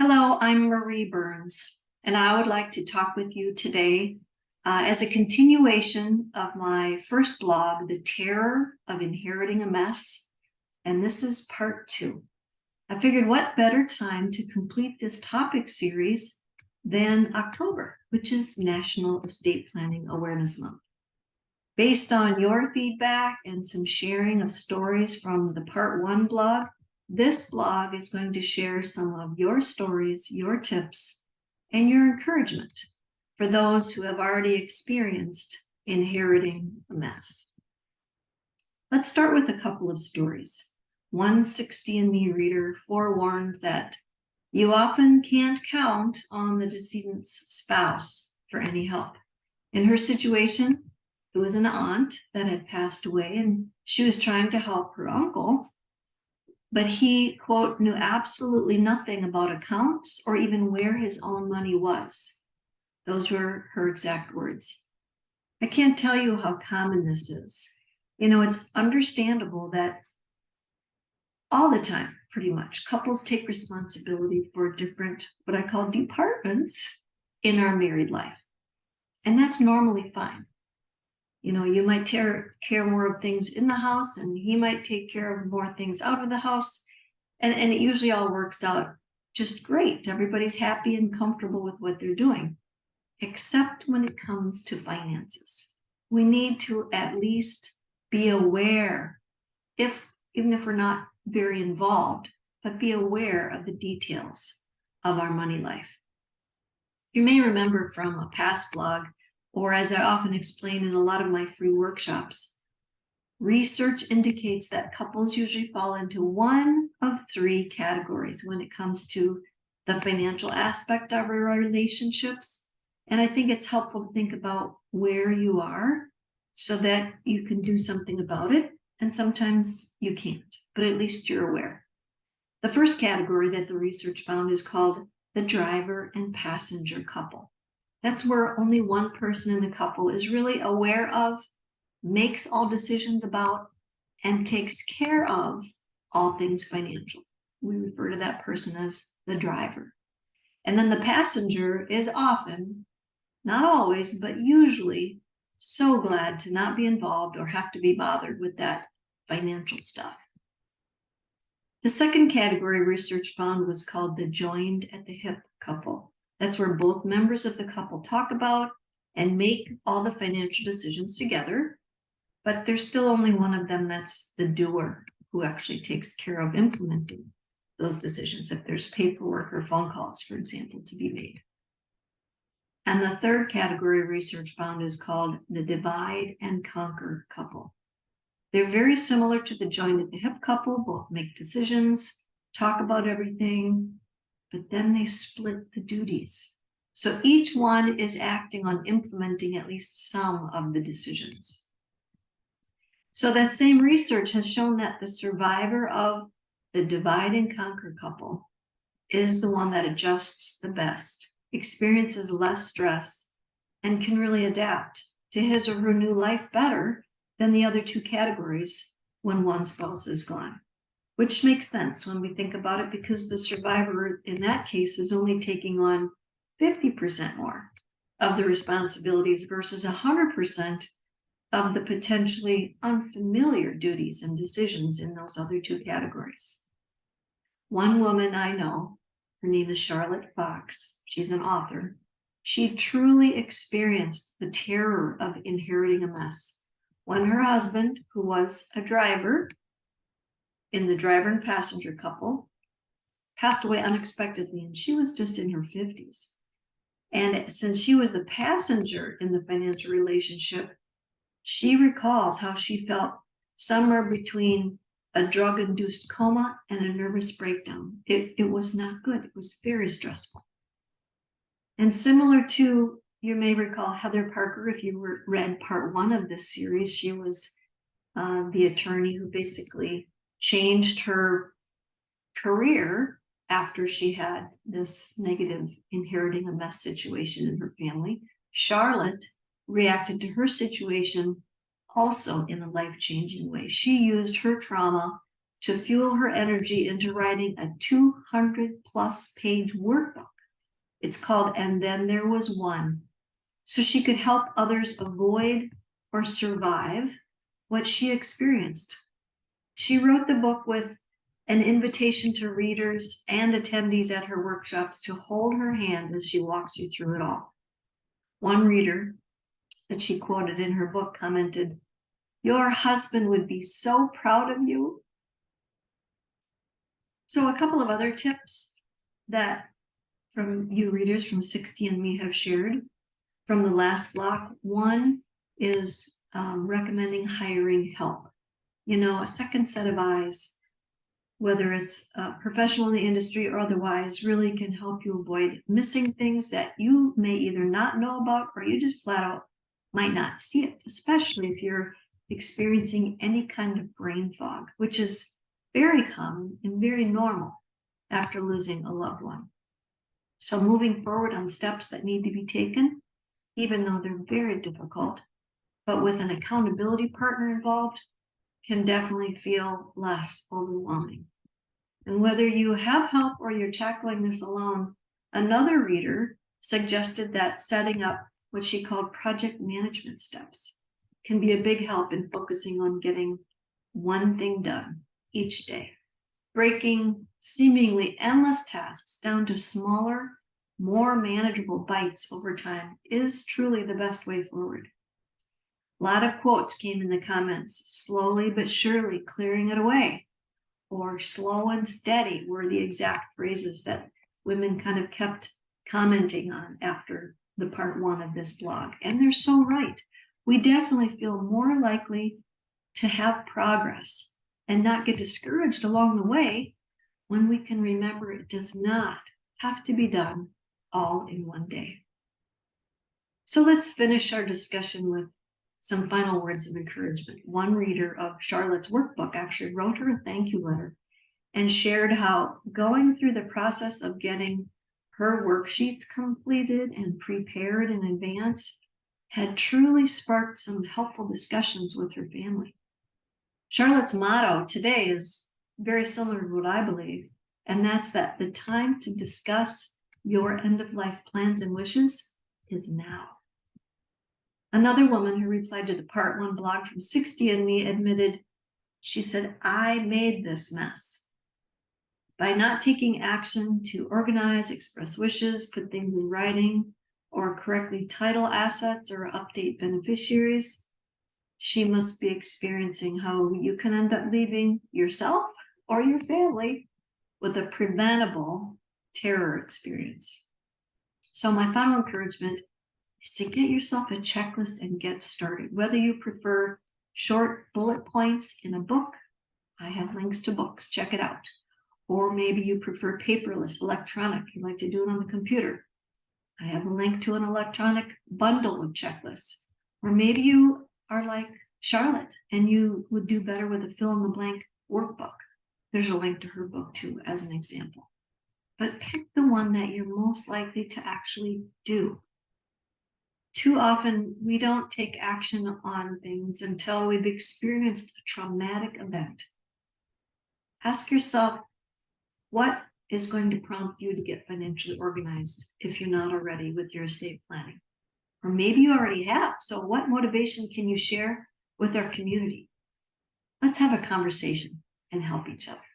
Hello, I'm Marie Burns, and I would like to talk with you today as a continuation of my first blog, The Terror of Inheriting a Mess, and this is part 2. I figured what better time to complete this topic series than October, which is National Estate Planning Awareness Month. Based on your feedback and some sharing of stories from the part 1 blog, this blog is going to share some of your stories, your tips, and your encouragement for those who have already experienced inheriting a mess. Let's start with a couple of stories. One 60andMe reader forewarned that you often can't count on the decedent's spouse for any help. In her situation, it was an aunt that had passed away, and she was trying to help her uncle, but he, quote, knew absolutely nothing about accounts or even where his own money was. Those were her exact words. I can't tell you how common this is. It's understandable that all the time, pretty much, couples take responsibility for different, what I call departments in our married life. And that's normally fine. You might care more of things in the house, and he might take care of more things out of the house. And it usually all works out just great. Everybody's happy and comfortable with what they're doing, except when it comes to finances. We need to at least be aware, even if we're not very involved, but be aware of the details of our money life. You may remember from a past blog, or as I often explain in a lot of my free workshops, research indicates that couples usually fall into one of 3 categories when it comes to the financial aspect of our relationships. And I think it's helpful to think about where you are so that you can do something about it. And sometimes you can't, but at least you're aware. The first category that the research found is called the driver and passenger couple. That's where only one person in the couple is really aware of, makes all decisions about, and takes care of all things financial. We refer to that person as the driver. And then the passenger is often, not always, but usually so glad to not be involved or have to be bothered with that financial stuff. The second category research found was called the joined at the hip couple. That's where both members of the couple talk about and make all the financial decisions together, but there's still only one of them that's the doer, who actually takes care of implementing those decisions if there's paperwork or phone calls, for example, to be made. And the third category research found is called the divide and conquer couple. They're very similar to the joined at the hip couple. Both make decisions, talk about everything, but then they split the duties. So each one is acting on implementing at least some of the decisions. So that same research has shown that the survivor of the divide and conquer couple is the one that adjusts the best, experiences less stress, and can really adapt to his or her new life better than the other 2 categories when one spouse is gone. Which makes sense when we think about it, because the survivor in that case is only taking on 50% more of the responsibilities versus 100% of the potentially unfamiliar duties and decisions in those other 2 categories. One woman I know, her name is Charlotte Fox. She's an author. She truly experienced the terror of inheriting a mess when her husband, who was a driver in the driver and passenger couple, passed away unexpectedly, and she was just in her 50s. And since she was the passenger in the financial relationship, she recalls how she felt somewhere between a drug-induced coma and a nervous breakdown. It was not good. It was very stressful. And similar to, you may recall Heather Parker, if you read part 1 of this series, she was the attorney who basically changed her career after she had this negative inheriting a mess situation in her family. Charlotte reacted to her situation also in a life-changing way. She used her trauma to fuel her energy into writing a 200+ page workbook. It's called And Then There Was One, so she could help others avoid or survive what she experienced. She wrote the book with an invitation to readers and attendees at her workshops to hold her hand as she walks you through it all. One reader that she quoted in her book commented, "Your husband would be so proud of you." So a couple of other tips that from you readers from 60andMe have shared from the last block. One is recommending hiring help. A second set of eyes, whether it's a professional in the industry or otherwise, really can help you avoid missing things that you may either not know about or you just flat out might not see it, especially if you're experiencing any kind of brain fog, which is very common and very normal after losing a loved one. So moving forward on steps that need to be taken, even though they're very difficult, but with an accountability partner involved, can definitely feel less overwhelming. And whether you have help or you're tackling this alone, another reader suggested that setting up what she called project management steps can be a big help in focusing on getting one thing done each day. Breaking seemingly endless tasks down to smaller, more manageable bites over time is truly the best way forward. A lot of quotes came in the comments, slowly but surely clearing it away, or slow and steady were the exact phrases that women kind of kept commenting on after the part 1 of this blog. And they're so right. We definitely feel more likely to have progress and not get discouraged along the way when we can remember it does not have to be done all in one day. So let's finish our discussion with some final words of encouragement. One reader of Charlotte's workbook actually wrote her a thank you letter and shared how going through the process of getting her worksheets completed and prepared in advance had truly sparked some helpful discussions with her family. Charlotte's motto today is very similar to what I believe, and that's that the time to discuss your end-of-life plans and wishes is now. Another woman who replied to the part 1 blog from 60andMe admitted, she said, "I made this mess. By not taking action to organize, express wishes, put things in writing, or correctly title assets or update beneficiaries, she must be experiencing how you can end up leaving yourself or your family with a preventable terror experience." So my final encouragement is to get yourself a checklist and get started. Whether you prefer short bullet points in a book, I have links to books, check it out. Or maybe you prefer paperless, electronic, you like to do it on the computer. I have a link to an electronic bundle of checklists. Or maybe you are like Charlotte and you would do better with a fill-in-the-blank workbook. There's a link to her book too, as an example. But pick the one that you're most likely to actually do. Too often, we don't take action on things until we've experienced a traumatic event. Ask yourself, what is going to prompt you to get financially organized if you're not already with your estate planning? Or maybe you already have. So what motivation can you share with our community? Let's have a conversation and help each other.